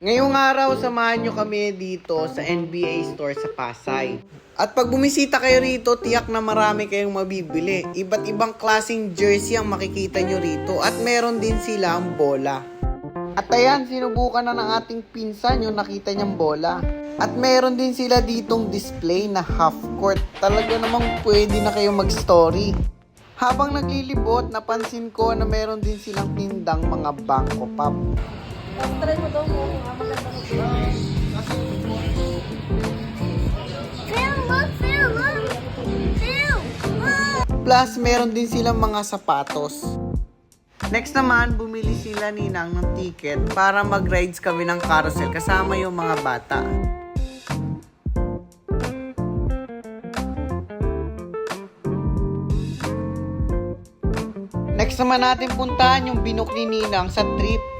Ngayong araw, samahan nyo kami dito sa NBA store sa Pasay. At pag bumisita kayo rito, tiyak na marami kayong mabibili. Iba't ibang klaseng jersey ang makikita nyo rito at meron din silang bola. At ayan, sinubukan na ng ating pinsan yung nakita niyang bola. At meron din sila ditong display na half court. Talaga namang pwede na kayong mag-story. Habang naglilibot, napansin ko na meron din silang tindang mga Bangko Pop. Try mo daw mo maganda ko. Plus, meron din silang mga sapatos. Next naman, bumili sila ni Nang ng ticket para mag-rides kami ng carousel kasama yung mga bata. Next naman natin puntahan yung binok ni Ninang sa trip.